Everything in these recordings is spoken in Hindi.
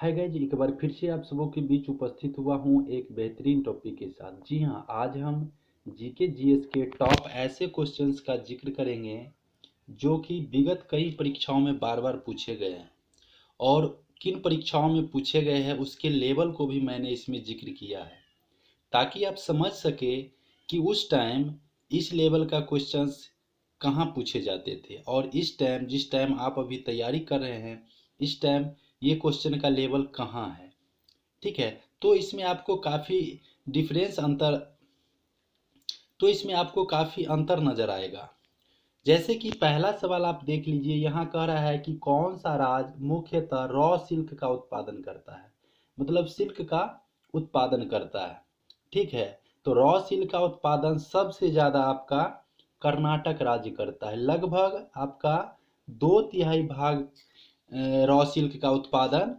हाय गाइज, एक बार फिर से आप सबों के बीच उपस्थित हुआ हूँ एक बेहतरीन टॉपिक के साथ। जी हाँ, आज हम जीके जीएस के टॉप ऐसे क्वेश्चंस का जिक्र करेंगे जो कि विगत कई परीक्षाओं में बार बार पूछे गए हैं और किन परीक्षाओं में पूछे गए हैं उसके लेवल को भी मैंने इसमें जिक्र किया है, ताकि आप समझ सके कि उस टाइम इस लेवल का क्वेश्चंस कहाँ पूछे जाते थे और इस टाइम जिस टाइम आप अभी तैयारी कर रहे हैं इस टाइम ये क्वेश्चन का लेवल कहाँ है। ठीक है, तो इसमें आपको काफ़ी डिफरेंस अंतर तो इसमें आपको काफ़ी अंतर नज़र आएगा। जैसे कि पहला सवाल आप देख लीजिए, यहाँ कह रहा है कि कौन सा राज्य मुख्यतः रॉ सिल्क का उत्पादन करता है, मतलब सिल्क का उत्पादन करता है। ठीक है, तो रॉ सिल्क का उत्पादन सबसे ज़्यादा आपका कर्नाटक राज्य करता है। लगभग आपका 2/3 भाग रॉ सिल्क का उत्पादन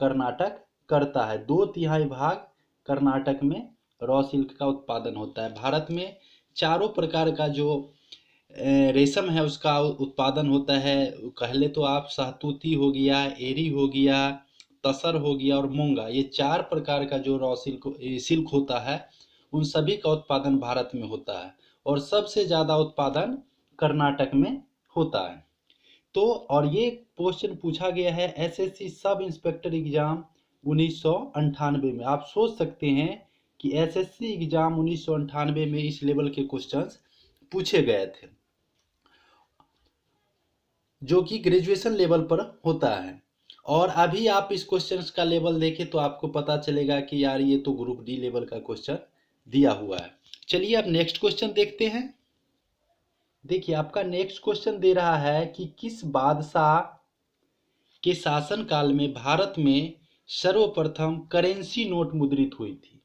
कर्नाटक करता है। 2/3 भाग कर्नाटक में रॉ सिल्क का उत्पादन होता है। भारत में चारों प्रकार का जो रेशम है उसका उत्पादन होता है। पहले तो आप सहतूती हो गया, एरी हो गया, तसर हो गया और मूंगा, ये 4 प्रकार का जो रॉ सिल्क होता है उन सभी का उत्पादन भारत में होता है और सबसे ज़्यादा उत्पादन कर्नाटक में होता है। तो और ये क्वेश्चन पूछा गया है एसएससी सब इंस्पेक्टर एग्जाम 1998 में। आप सोच सकते हैं कि एसएससी एग्जाम 1998 में इस लेवल के क्वेश्चंस पूछे गए थे, जो कि ग्रेजुएशन लेवल पर होता है। और अभी आप इस क्वेश्चंस का लेवल देखें तो आपको पता चलेगा कि यार ये तो ग्रुप डी लेवल का क्वेश्चन दिया हुआ है। चलिए अब नेक्स्ट क्वेश्चन देखते हैं। देखिए, आपका नेक्स्ट क्वेश्चन दे रहा है कि किस बादशाह के शासनकाल में भारत में सर्वप्रथम करेंसी नोट मुद्रित हुई थी।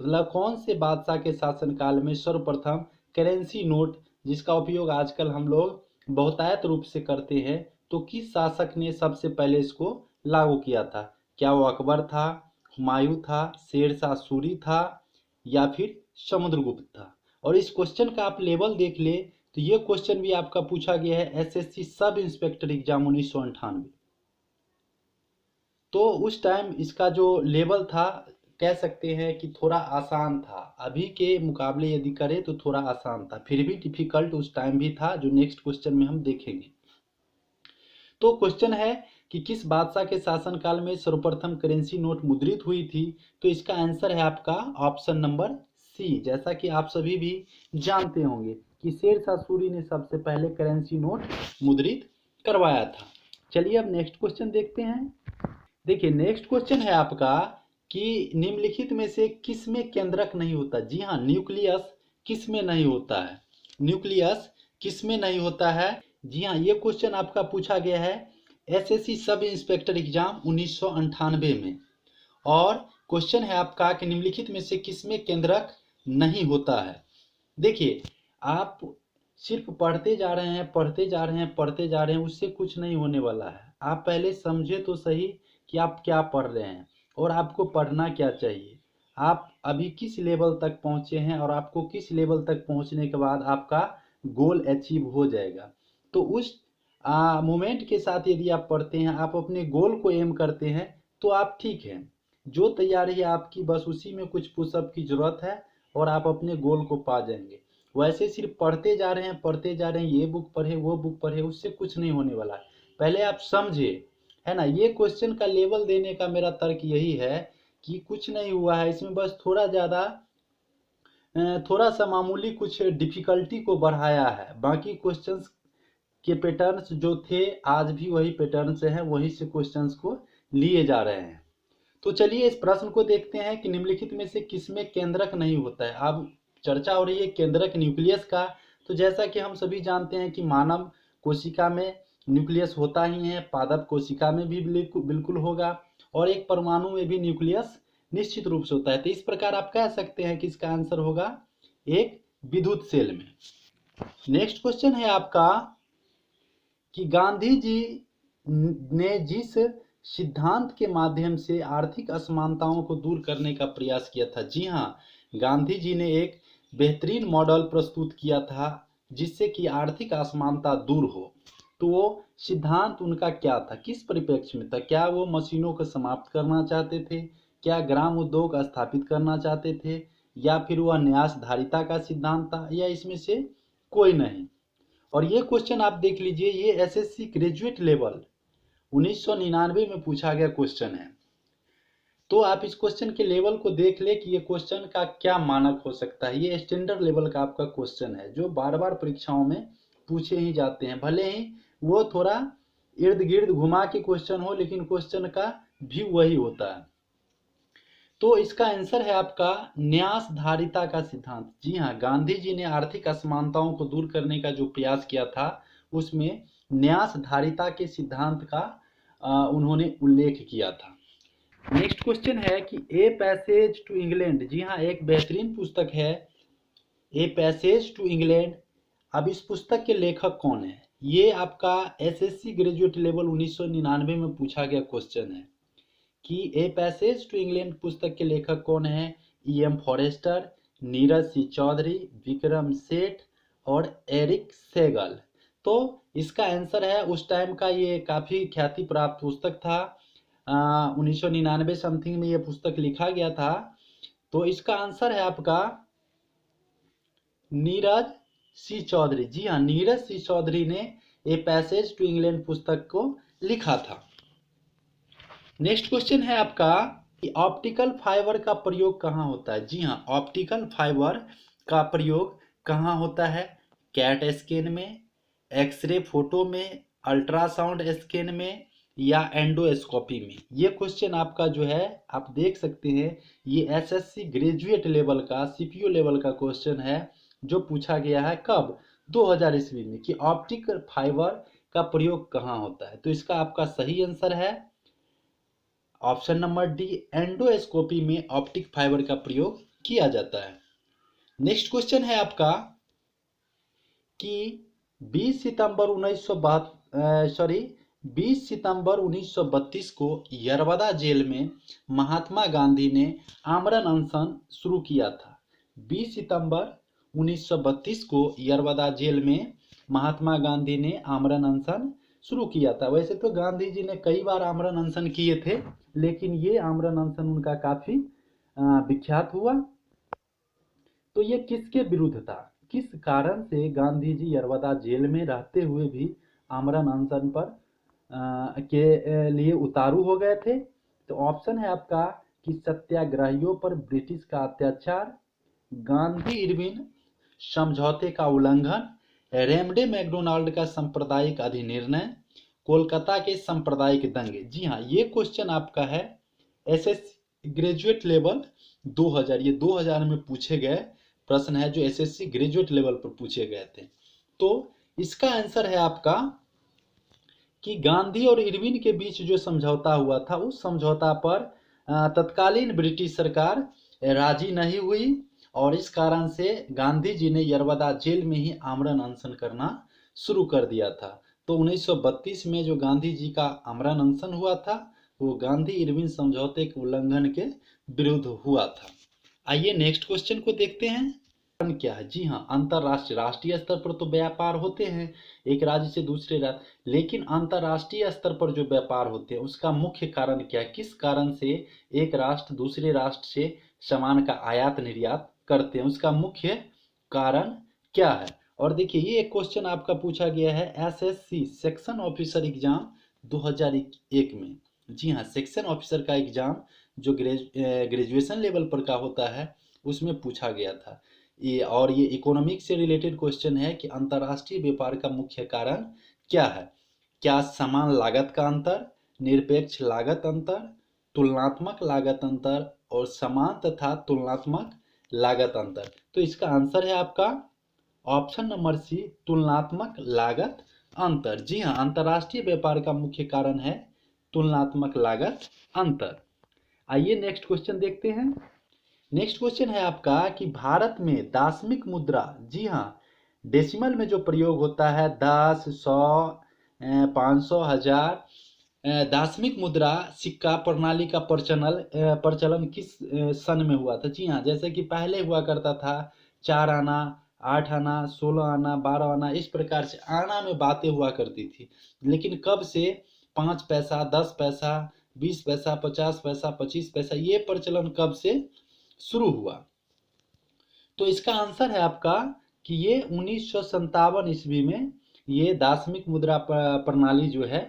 मतलब कौन से बादशाह के शासनकाल में सर्वप्रथम करेंसी नोट, जिसका उपयोग आजकल हम लोग बहुतायत रूप से करते हैं, तो किस शासक ने सबसे पहले इसको लागू किया था? क्या वो अकबर था, हुमायूं था, शेरशाह सूरी था या फिर समुद्रगुप्त था? और इस क्वेश्चन का आप लेवल देख ले तो ये क्वेश्चन भी आपका पूछा गया है एसएससी सब इंस्पेक्टर एग्जाम 1998। तो उस टाइम इसका जो लेवल था कह सकते हैं कि थोड़ा आसान था। अभी के मुकाबले यदि करें तो थोड़ा आसान था, फिर भी डिफिकल्ट उस टाइम भी था, जो नेक्स्ट क्वेश्चन में हम देखेंगे। तो क्वेश्चन है कि किस बादशाह के शासनकाल में सर्वप्रथम करेंसी नोट मुद्रित हुई थी? तो इसका आंसर है आपका ऑप्शन नंबर सी। जैसा कि आप सभी भी जानते होंगे कि शेरशाह सूरी ने सबसे पहले करेंसी नोट मुद्रित करवाया था। चलिए अब नेक्स्ट क्वेश्चन देखते हैं। देखिए, नेक्स्ट क्वेश्चन है आपका कि निम्नलिखित में से किस में केंद्रक नहीं होता? जी हाँ, न्यूक्लियस किस में नहीं होता है? न्यूक्लियस किस में नहीं होता है? जी हाँ, ये क्वेश्चन आपका पूछा गया है एसएससी सब इंस्पेक्टर एग्जाम 1998 में। और क्वेश्चन है आपका कि निम्नलिखित में से किस में केंद्रक नहीं होता है? देखिए, आप सिर्फ पढ़ते जा रहे हैं, पढ़ते जा रहे हैं, पढ़ते जा रहे हैं, उससे कुछ नहीं होने वाला है। आप पहले समझे तो सही कि आप क्या पढ़ रहे हैं और आपको पढ़ना क्या चाहिए। आप अभी किस लेवल तक पहुंचे हैं और आपको किस लेवल तक पहुंचने के बाद आपका गोल अचीव हो जाएगा। तो उस मोमेंट के साथ यदि आप पढ़ते हैं, आप अपने गोल को एम करते हैं, तो आप ठीक हैं। जो तैयारी है आपकी बस उसी में कुछ पुशअप की जरूरत है और आप अपने गोल को पा जाएंगे। वैसे सिर्फ पढ़ते जा रहे हैं, पढ़ते जा रहे हैं, ये बुक पढ़े वो बुक पढ़े, उससे कुछ नहीं होने वाला है। पहले आप समझे, है ना। ये क्वेश्चन का लेवल देने का मेरा तर्क यही है कि कुछ नहीं हुआ है इसमें, बस थोड़ा सा मामूली कुछ डिफिकल्टी को बढ़ाया है। बाकी क्वेश्चंस के पैटर्न्स जो थे आज भी वही पैटर्न से हैं, वही से क्वेश्चंस को लिए जा रहे हैं। तो चलिए इस प्रश्न को देखते हैं कि निम्नलिखित में से किसमें केंद्रक नहीं होता है। अब चर्चा हो रही है केंद्रक न्यूक्लियस का। तो जैसा कि हम सभी जानते हैं कि मानव कोशिका में न्यूक्लियस होता ही है, पादप कोशिका में भी बिल्कुल होगा और एक परमाणु में भी न्यूक्लियस निश्चित रूप से होता है। तो इस प्रकार आप कह सकते हैं कि इसका आंसर होगा एक विद्युत सेल में। नेक्स्ट क्वेश्चन है आपका कि गांधी जी ने जिस सिद्धांत के माध्यम से आर्थिक असमानताओं को दूर करने का प्रयास किया था। जी हाँ, गांधी जी ने एक बेहतरीन मॉडल प्रस्तुत किया था जिससे कि आर्थिक असमानता दूर हो। तो वो सिद्धांत उनका क्या था, किस परिप्रेक्ष्य में था? क्या वो मशीनों को समाप्त करना चाहते थे, क्या ग्राम उद्योग स्थापित करना चाहते थे, या फिर वह न्यासधारिता का सिद्धांत था, या इसमें से कोई नहीं? और ये क्वेश्चन आप देख लीजिए, ये एसएससी ग्रेजुएट लेवल 1999 में पूछा गया क्वेश्चन है। तो आप इस क्वेश्चन के लेवल को देख ले कि ये क्वेश्चन का क्या मानक हो सकता है। ये स्टैंडर्ड लेवल का आपका क्वेश्चन है जो बार बार परीक्षाओं में पूछे ही जाते हैं, भले ही वो थोड़ा इर्द गिर्द घुमा के क्वेश्चन हो, लेकिन क्वेश्चन का भी वही होता है। तो इसका आंसर है आपका न्यासधारिता का सिद्धांत। जी हाँ, गांधी जी ने आर्थिक असमानताओं को दूर करने का जो प्रयास किया था उसमें न्यासधारिता के सिद्धांत का उन्होंने उल्लेख किया था। नेक्स्ट क्वेश्चन है कि ए पैसेज टू इंग्लैंड। जी हाँ, एक बेहतरीन पुस्तक है ए पैसेज टू इंग्लैंड। अब इस पुस्तक के लेखक कौन है? ये आपका एसएससी ग्रेजुएट लेवल 1999 में पूछा गया क्वेश्चन है कि ए पैसेज टू इंग्लैंड पुस्तक के लेखक कौन है? E.M. फॉरेस्टर, नीरज सी चौधरी, विक्रम सेठ और एरिक सेगल। तो इसका आंसर है, उस टाइम का ये काफ़ी ख्याति प्राप्त पुस्तक था। 1999 समथिंग में ये पुस्तक लिखा गया था। तो इसका आंसर है आपका नीरज सी चौधरी। जी हाँ, नीरज सी चौधरी ने ए पैसेज टू इंग्लैंड पुस्तक को लिखा था। नेक्स्ट क्वेश्चन है आपका कि ऑप्टिकल फाइबर का प्रयोग कहाँ होता है? जी हाँ, ऑप्टिकल फाइबर का प्रयोग कहाँ होता है? कैट स्कैन में, एक्सरे फोटो में, अल्ट्रासाउंड स्कैन में, या एंडोस्कोपी में? ये क्वेश्चन आपका जो है आप देख सकते हैं, ये एसएससी ग्रेजुएट लेवल का सीपीयू लेवल का क्वेश्चन है जो पूछा गया है कब? 2000 ईस्वी में, कि ऑप्टिकल फाइबर का प्रयोग कहाँ होता है। तो इसका आपका सही आंसर है ऑप्शन नंबर डी, एंडोस्कोपी में ऑप्टिक फाइबर का प्रयोग किया जाता है। नेक्स्ट क्वेश्चन है आपका कि 20 सितंबर 1932 को यरवदा जेल में महात्मा गांधी ने आमरण अनशन शुरू किया था। 20 सितंबर 1932 को यरवदा जेल में महात्मा गांधी ने आमरण अनशन शुरू किया था। वैसे तो गांधी जी ने कई बार आमरण अनशन किए थे, लेकिन ये आमरण अनशन उनका काफी विख्यात हुआ। तो ये किसके विरुद्ध था? किस कारण से गांधी जी यरवदा जेल में रहते हुए भी आमरण अनशन पर के लिए उतारू हो गए थे? तो ऑप्शन है आपका कि सत्याग्रहियों पर ब्रिटिश का अत्याचार, गांधी इरविन समझौते का उल्लंघन, रेमडे मैकडोनाल्ड का सांप्रदायिक अधिनिर्णय, कोलकाता के सांप्रदायिक दंगे। जी हाँ, ये क्वेश्चन आपका है एसएससी ग्रेजुएट लेवल 2000। ये 2000 में पूछे गए प्रश्न है जो एसएससी ग्रेजुएट लेवल पर पूछे गए थे। तो इसका आंसर है आपका कि गांधी और इरविन के बीच जो समझौता हुआ था उस समझौता पर तत्कालीन ब्रिटिश सरकार राजी नहीं हुई, और इस कारण से गांधी जी ने यरवदा जेल में ही आमरण अनशन करना शुरू कर दिया था। तो 1932 में जो गांधी जी का आमरण अनशन हुआ था वो गांधी इरविन समझौते के उल्लंघन के विरुद्ध हुआ था। आइए नेक्स्ट क्वेश्चन को देखते हैं। कारण क्या है? जी हाँ, अंतरराष्ट्रीय, राष्ट्रीय स्तर पर तो व्यापार होते हैं एक राज्य से दूसरे राज्य, लेकिन अंतरराष्ट्रीय स्तर पर जो व्यापार होते हैं उसका मुख्य कारण क्या है? किस कारण से एक राष्ट्र दूसरे राष्ट्र से सामान का आयात निर्यात करते हैं, उसका मुख्य कारण क्या है? और देखिए, ये एक क्वेश्चन आपका पूछा गया है एसएससी सेक्शन ऑफिसर एग्जाम 2001 में। जी हाँ, सेक्शन ऑफिसर का एग्जाम जो ग्रेजुएशन लेवल पर का होता है उसमें पूछा गया था ये, और ये इकोनॉमिक्स से रिलेटेड क्वेश्चन है कि अंतर्राष्ट्रीय व्यापार का मुख्य कारण क्या है? क्या समान लागत का अंतर, निरपेक्ष लागत अंतर, तुलनात्मक लागत अंतर, और समान तथा तुलनात्मक लागत अंतर? तो इसका आंसर है आपका ऑप्शन नंबर सी, तुलनात्मक लागत अंतर। जी हाँ, अंतर्राष्ट्रीय व्यापार का मुख्य कारण है तुलनात्मक लागत अंतर। आइए नेक्स्ट क्वेश्चन देखते हैं। नेक्स्ट क्वेश्चन है आपका कि भारत में दाशमिक मुद्रा, जी हाँ, डेसिमल में जो प्रयोग होता है 10, 100, 500, 1000, दाशमिक मुद्रा सिक्का प्रणाली का प्रचलन किस सन में हुआ था? जी हाँ, जैसे कि पहले हुआ करता था 4 आना, 8 आना, 16 आना, 12 आना, इस प्रकार से आना में बातें हुआ करती थी। लेकिन कब से 5 पैसा, 10 पैसा, 20 पैसा, 50 पैसा, 25 पैसा, ये प्रचलन कब से शुरू हुआ? तो इसका आंसर है आपका कि ये 1957 ईस्वी में ये दार्शनिक मुद्रा प्रणाली जो है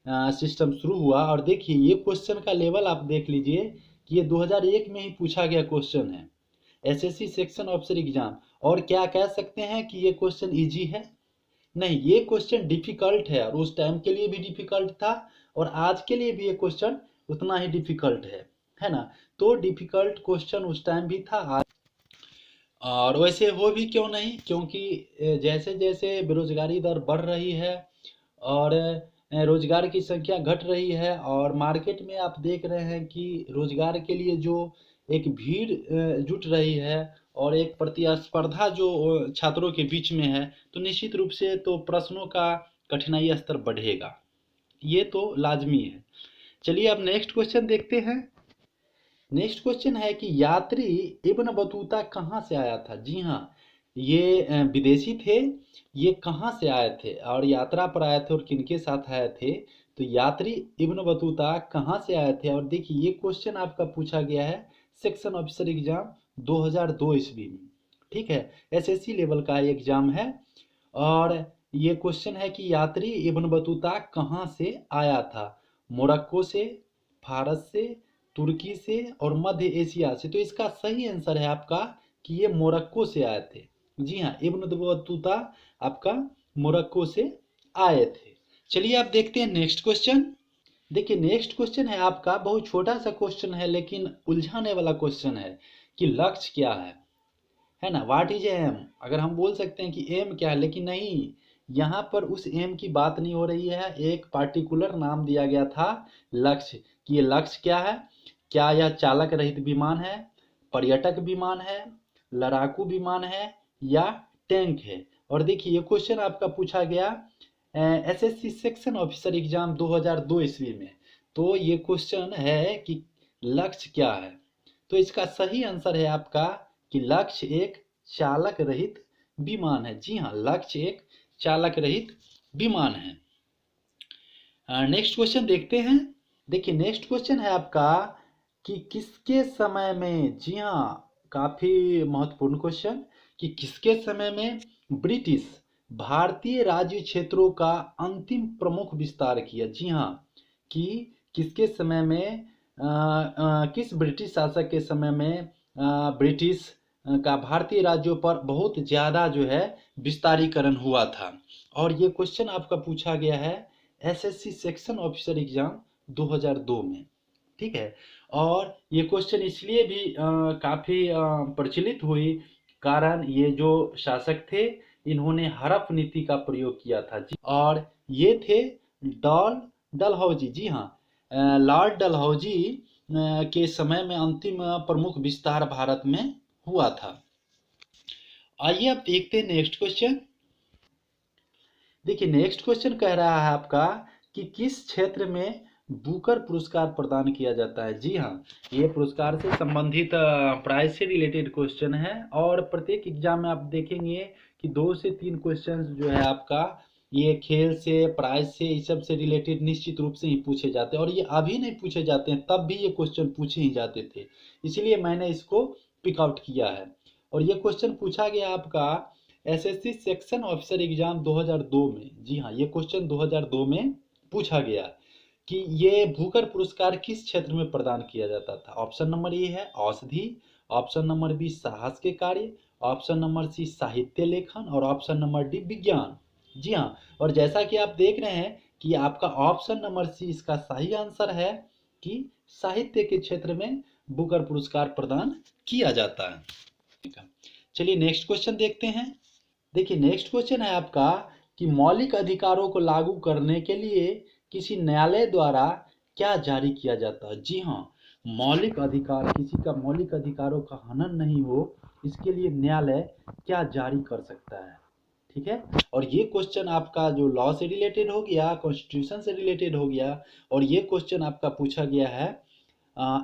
सिस्टम शुरू हुआ। और देखिए ये क्वेश्चन का लेवल आप देख लीजिए कि ये 2001 में ही पूछा गया क्वेश्चन है, एसएससी सेक्शन ऑफिसर एग्जाम। और क्या कह सकते हैं कि ये क्वेश्चन इजी है? नहीं, ये क्वेश्चन डिफिकल्ट है, और उस टाइम के लिए भी डिफिकल्ट था और आज के लिए भी ये क्वेश्चन उतना ही डिफिकल्ट है ना? तो डिफिकल्ट क्वेश्चन उस टाइम भी था, आज। और वैसे वो भी क्यों नहीं, क्योंकि जैसे जैसे बेरोजगारी दर बढ़ रही है और रोजगार की संख्या घट रही है, और मार्केट में आप देख रहे हैं कि रोजगार के लिए जो एक भीड़ जुट रही है और एक प्रतिस्पर्धा जो छात्रों के बीच में है, तो निश्चित रूप से तो प्रश्नों का कठिनाई स्तर बढ़ेगा, ये तो लाजमी है। चलिए अब नेक्स्ट क्वेश्चन देखते हैं। नेक्स्ट क्वेश्चन है कि यात्री इब्न बतूता कहाँ से आया था? जी हाँ, ये विदेशी थे। ये कहाँ से आए थे और यात्रा पर आए थे और किनके साथ आए थे? तो यात्री इब्न बतूता कहाँ से आए थे? और देखिए ये क्वेश्चन आपका पूछा गया है सेक्शन ऑफिसर एग्जाम 2002 ईस्वी में। ठीक है, एसएससी लेवल का एग्जाम है। और ये क्वेश्चन है कि यात्री इब्न बतूता कहाँ से आया था? मोरक्को से, फारस से, तुर्की से और मध्य एशिया से। तो इसका सही आंसर है आपका कि ये मोरक्को से आए थे। जी हाँ, इब्न बतूता आपका मोरक्को से आए थे। चलिए आप देखते हैं नेक्स्ट क्वेश्चन। देखिए नेक्स्ट क्वेश्चन है आपका, बहुत छोटा सा क्वेश्चन है लेकिन उलझाने वाला क्वेश्चन है कि लक्ष्य क्या है ना? What is aim? अगर हम बोल सकते हैं कि एम क्या है, लेकिन नहीं, यहाँ पर उस एम की बात नहीं हो रही है। एक पार्टिकुलर नाम दिया गया था लक्ष्य, कि ये लक्ष्य क्या है? क्या यह चालक रहित विमान है, पर्यटक विमान है, लड़ाकू विमान है या टैंक है? और देखिए ये क्वेश्चन आपका पूछा गया एसएससी सेक्शन ऑफिसर एग्जाम 2002 ईस्वी में। तो ये क्वेश्चन है कि लक्ष्य क्या है? तो इसका सही आंसर है आपका कि लक्ष्य एक चालक रहित विमान है। जी हाँ, लक्ष्य एक चालक रहित विमान है। नेक्स्ट क्वेश्चन देखते हैं। देखिए नेक्स्ट क्वेश्चन है आपका कि किसके समय में, जी हाँ काफी महत्वपूर्ण क्वेश्चन, कि किसके समय में ब्रिटिश भारतीय राज्य क्षेत्रों का अंतिम प्रमुख विस्तार किया? जी हाँ, कि किसके समय में किस ब्रिटिश शासक के समय में ब्रिटिश का भारतीय राज्यों पर बहुत ज़्यादा जो है विस्तारीकरण हुआ था? और ये क्वेश्चन आपका पूछा गया है एसएससी सेक्शन ऑफिसर एग्जाम 2002 में। ठीक है, और ये क्वेश्चन इसलिए भी काफ़ी प्रचलित हुई, कारण ये जो शासक थे इन्होंने हड़प नीति का प्रयोग किया था। जी, और ये थे डॉल डलहौजी। जी हाँ, लॉर्ड डलहौजी के समय में अंतिम प्रमुख विस्तार भारत में हुआ था। आइए अब देखते हैं नेक्स्ट क्वेश्चन। देखिए नेक्स्ट क्वेश्चन कह रहा है आपका कि किस क्षेत्र में बुकर पुरस्कार प्रदान किया जाता है? जी हाँ, ये पुरस्कार से संबंधित प्राइज से रिलेटेड क्वेश्चन है, और प्रत्येक एग्जाम में आप देखेंगे कि 2 से 3 क्वेश्चन जो है आपका ये खेल से, प्राइज से, इस सब से रिलेटेड निश्चित रूप से ही पूछे जाते हैं। और ये अभी नहीं पूछे जाते हैं, तब भी ये क्वेश्चन पूछे ही जाते थे, इसलिए मैंने इसको पिकआउट किया है। और ये क्वेश्चन पूछा गया आपका एसएससी सेक्शन ऑफिसर एग्जाम 2002 में। जी हाँ, ये क्वेश्चन 2002 में पूछा गया कि ये भूकर पुरस्कार किस क्षेत्र में प्रदान किया जाता था? ऑप्शन नंबर ए है औषधि, ऑप्शन नंबर बी साहस के कार्य, ऑप्शन नंबर सी साहित्य लेखन और ऑप्शन नंबर डी विज्ञान। जी हाँ, और जैसा कि आप देख रहे हैं कि आपका ऑप्शन नंबर सी इसका सही आंसर है कि साहित्य के क्षेत्र में बुकर पुरस्कार प्रदान किया जाता है। चलिए नेक्स्ट क्वेश्चन देखते हैं। देखिए नेक्स्ट क्वेश्चन है आपका कि मौलिक अधिकारों को लागू करने के लिए किसी न्यायालय द्वारा क्या जारी किया जाता है? जी हाँ, मौलिक अधिकार, किसी का मौलिक अधिकारों का हनन नहीं हो, इसके लिए न्यायालय क्या जारी कर सकता है? ठीक है, और ये क्वेश्चन आपका जो लॉ से रिलेटेड हो गया, कॉन्स्टिट्यूशन से रिलेटेड हो गया, और ये क्वेश्चन आपका पूछा गया है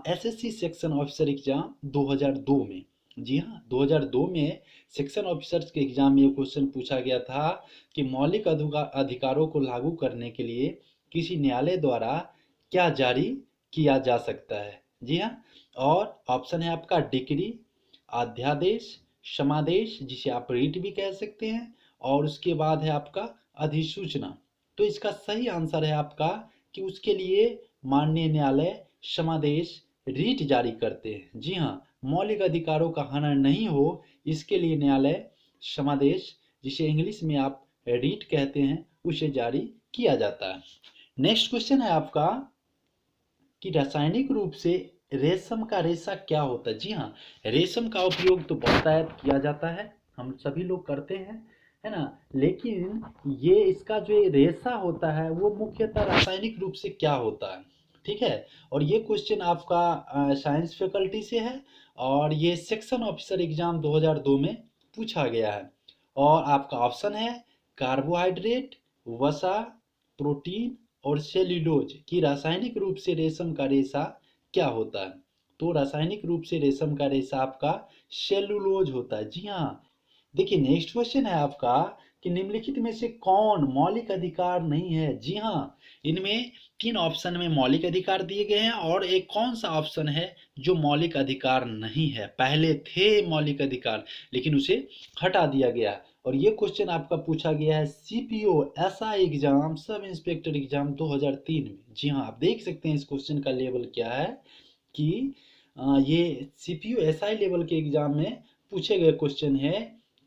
एसएससी सेक्शन ऑफिसर एग्जाम 2002 में। जी हाँ, 2002 में सेक्शन ऑफिसर्स के एग्जाम में ये क्वेश्चन पूछा गया था कि मौलिक अधिकारों को लागू करने के लिए किसी न्यायालय द्वारा क्या जारी किया जा सकता है। जी हाँ, और ऑप्शन है आपका डिक्री, अध्यादेश, समादेश जिसे आप रीट भी कह सकते हैं, और उसके बाद है आपका अधिसूचना। तो इसका सही आंसर है आपका कि उसके लिए माननीय न्यायालय समादेश रीट जारी करते हैं। जी हाँ, मौलिक अधिकारों का हनन नहीं हो इसके लिए न्यायालय समादेश, जिसे इंग्लिश में आप रीट कहते हैं, उसे जारी किया जाता है। नेक्स्ट क्वेश्चन है आपका कि रासायनिक रूप से रेशम का रेशा क्या होता है। जी हाँ, रेशम का उपयोग तो बहुतायत किया जाता है, हम सभी लोग करते हैं, है ना। लेकिन ये इसका जो रेशा होता है वो मुख्यतः रासायनिक रूप से क्या होता है, ठीक है। और ये क्वेश्चन आपका साइंस फैकल्टी से है, और ये सेक्शन ऑफिसर एग्जाम 2002 में पूछा गया है। और आपका ऑप्शन है कार्बोहाइड्रेट, वसा, प्रोटीन और सेल्यूलोज की रासायनिक रूप से रेशम का रेशा क्या होता है। तो रासायनिक रूप से रेशम का रेशा आपका सेल्यूलोज होता है। जी हाँ, देखिए नेक्स्ट क्वेश्चन है आपका कि निम्नलिखित में से कौन मौलिक अधिकार नहीं है। जी हाँ, इनमें तीन ऑप्शन में मौलिक अधिकार दिए गए हैं, और एक कौन सा ऑप्शन है जो मौलिक अधिकार नहीं है। पहले थे मौलिक अधिकार लेकिन उसे हटा दिया गया। और ये क्वेश्चन आपका पूछा गया है CPO SI exam, sub inspector exam 2003 में। जी हाँ, आप देख सकते हैं इस क्वेश्चन का लेवल क्या है कि ये सीपीयू एसआई लेवल के एग्जाम में पूछे गए क्वेश्चन है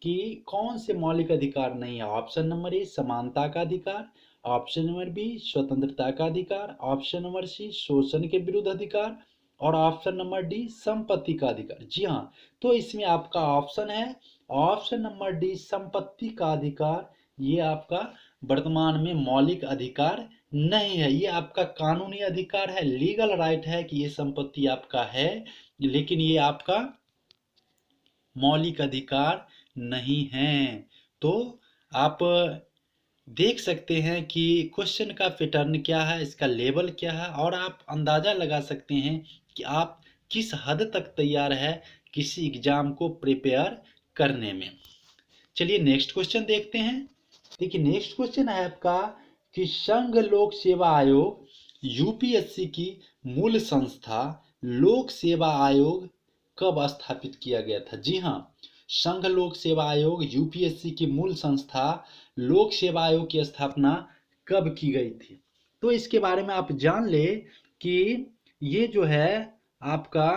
कि कौन से मौलिक अधिकार नहीं है। ऑप्शन नंबर ए समानता का अधिकार, ऑप्शन नंबर बी स्वतंत्रता का अधिकार, ऑप्शन नंबर सी शोषण के विरुद्ध अधिकार, और ऑप्शन नंबर डी संपत्ति का अधिकार। जी हाँ, तो इसमें आपका ऑप्शन है ऑप्शन नंबर डी संपत्ति का अधिकार। ये आपका वर्तमान में मौलिक अधिकार नहीं है, ये आपका कानूनी अधिकार है, लीगल राइट है कि ये संपत्ति आपका है, लेकिन ये आपका मौलिक अधिकार नहीं है। तो आप देख सकते हैं कि क्वेश्चन का पैटर्न क्या है, इसका लेवल क्या है, और आप अंदाजा लगा सकते हैं कि आप किस हद तक तैयार है किसी एग्जाम को प्रिपेयर करने में। चलिए नेक्स्ट क्वेश्चन देखते हैं। देखिए नेक्स्ट क्वेश्चन है आपका कि संघ लोक सेवा आयोग यूपीएससी की मूल संस्था लोक सेवा आयोग कब स्थापित किया गया था। जी हाँ, संघ लोक सेवा आयोग यूपीएससी की मूल संस्था लोक सेवा आयोग की स्थापना कब की गई थी। तो इसके बारे में आप जान ले कि ये जो है आपका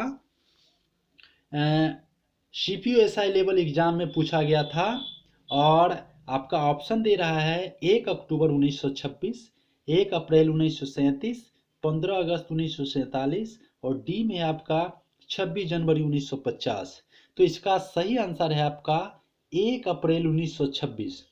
सीपीयूएसआई लेवल एग्जाम में पूछा गया था, और आपका ऑप्शन दे रहा है 1 अक्टूबर 1926, 1 अप्रैल 1937, 15 अगस्त 1947, और डी में आपका 26 जनवरी 1950। तो इसका सही आंसर है आपका 1 अप्रैल 1926।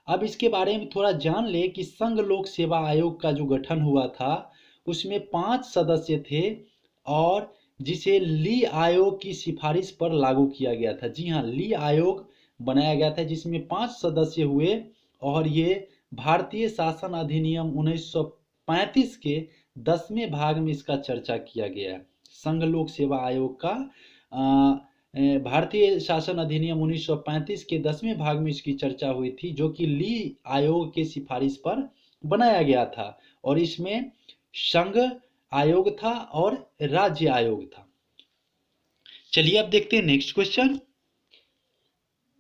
अब इसके बारे में थोड़ा जान ले कि संघ लोक सेवा आयोग का जो गठन हुआ था उसमें 5 सदस्य थे, और जिसे ली आयोग की सिफारिश पर लागू किया गया था। जी हाँ, ली आयोग बनाया गया था जिसमें 5 सदस्य हुए, और ये भारतीय शासन अधिनियम 1935 के 10वें भाग में इसका चर्चा किया गया है। संघ लोक सेवा आयोग का भारतीय शासन अधिनियम 1935 के 10वें भाग में इसकी चर्चा हुई थी, जो कि ली आयोग के सिफारिश पर बनाया गया था, और इसमें संघ आयोग था और राज्य आयोग था। चलिए अब देखते हैं नेक्स्ट क्वेश्चन।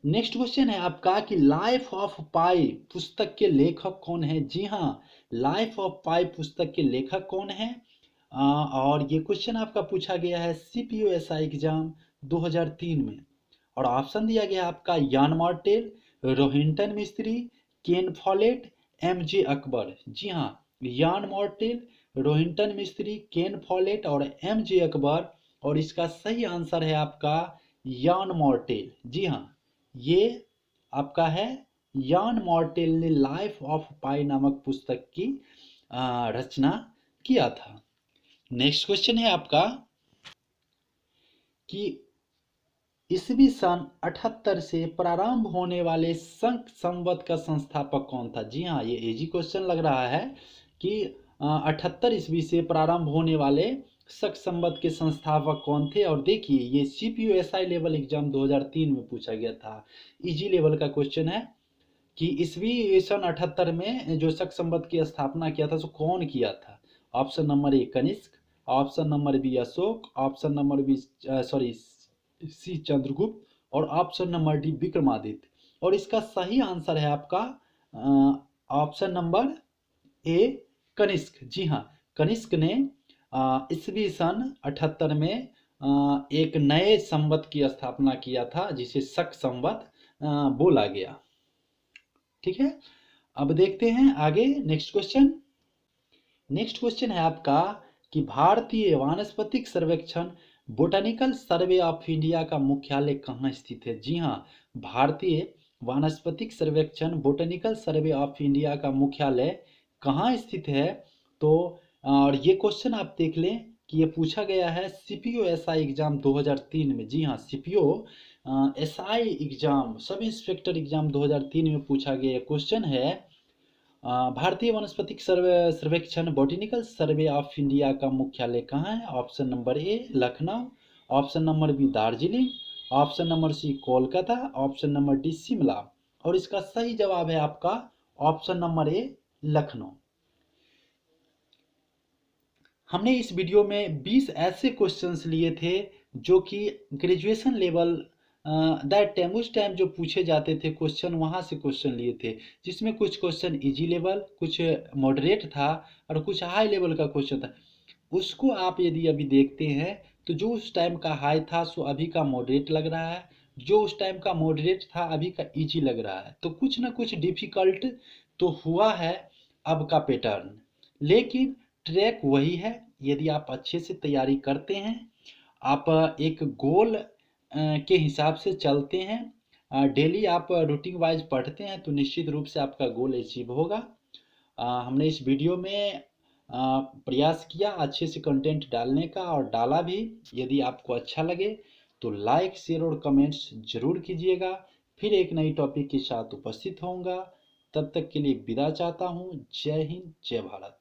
नेक्स्ट क्वेश्चन है आपका कि लाइफ ऑफ पाई पुस्तक के लेखक कौन है। जी हाँ, लाइफ ऑफ पाई पुस्तक के लेखक कौन है, और ये क्वेश्चन आपका पूछा गया है सीपीयूएसआई एग्जाम 2003 में, और ऑप्शन दिया गया आपका यान मार्टेल, रोहिंटन मिस्त्री, केन फॉलेट, एम जे अकबर। जी हाँ, यान मार्टेल, रोहिंटन मिस्त्री, केन फॉलेट और एम जे अकबर, और इसका सही आंसर है आपका यान मार्टेल। जी हाँ, ये आपका है यान मार्टेल ने लाइफ ऑफ पाई नामक पुस्तक की रचना किया था। नेक्स्ट क्वेश्चन है आपका कि ईस्वी सन 78 से प्रारंभ होने वाले संघ संवत का संस्थापक कौन था। जी हाँ, ये इजी क्वेश्चन लग रहा है कि 78 ईस्वी से प्रारंभ होने वाले शक संबंध के संस्थापक कौन थे? और देखिए ये सीपीयू एसआई लेवल एग्जाम 2003 में पूछा गया था, इजी लेवल का क्वेश्चन है कि ईस्वी सन 78 में जो शक संबंध की स्थापना किया था सो कौन किया था? Option number A Kanishka, option number B Ashoka, option number B sorry C Chandragupta और ऑप्शन नंबर डी विक्रमादित्य। और इसका सही आंसर है आपका ऑप्शन नंबर ए कनिष्क। जी हाँ, कनिष्क ने ईस्वी सन 78 में एक नए संवत की स्थापना किया था जिसे शक संवत बोला गया। ठीक है, अब देखते हैं आगे नेक्स्ट क्वेश्चन। नेक्स्ट क्वेश्चन है आपका कि भारतीय वानस्पतिक सर्वेक्षण बोटानिकल सर्वे ऑफ इंडिया का मुख्यालय कहाँ स्थित है? जी हाँ, भारतीय वानस्पतिक सर्वेक्षण बोटानिकल सर्वे ऑफ इंडिया का मुख्यालय कहाँ स्थित है? तो और ये क्वेश्चन आप देख लें कि ये पूछा गया है सीपीओ एसआई एग्जाम 2003 में। जी हाँ, CPO SI exam sub inspector exam 2003 में पूछा गया क्वेश्चन है। भारतीय वनस्पतिक सर्वेक्षण बॉटनिकल सर्वे ऑफ इंडिया का मुख्यालय कहाँ है? Option number A Lucknow, option number B Darjeeling, option number C Kolkata, option number D Shimla. और इसका सही जवाब है आपका ऑप्शन नंबर ए लखनऊ। हमने इस वीडियो में 20 ऐसे क्वेश्चंस लिए थे जो कि ग्रेजुएशन लेवल दैट टाइम उस टाइम जो पूछे जाते थे क्वेश्चन, वहाँ से क्वेश्चन लिए थे, जिसमें कुछ क्वेश्चन इजी लेवल, कुछ मॉडरेट था और कुछ हाई लेवल का क्वेश्चन था। उसको आप यदि अभी देखते हैं तो जो उस टाइम का हाई था सो अभी का मॉडरेट लग रहा है, जो उस टाइम का मॉडरेट था अभी का इजी लग रहा है। तो कुछ ना कुछ डिफिकल्ट तो हुआ है अब का पैटर्न, लेकिन ट्रैक वही है। यदि आप अच्छे से तैयारी करते हैं, आप एक गोल के हिसाब से चलते हैं, डेली आप रूटीन वाइज पढ़ते हैं तो निश्चित रूप से आपका गोल अचीव होगा। हमने इस वीडियो में प्रयास किया अच्छे से कंटेंट डालने का और डाला भी। यदि आपको अच्छा लगे तो लाइक शेयर और कमेंट्स जरूर कीजिएगा। फिर एक नई टॉपिक के साथ उपस्थित होऊंगा, तब तक के लिए विदा चाहता हूँ। जय हिंद, जय भारत।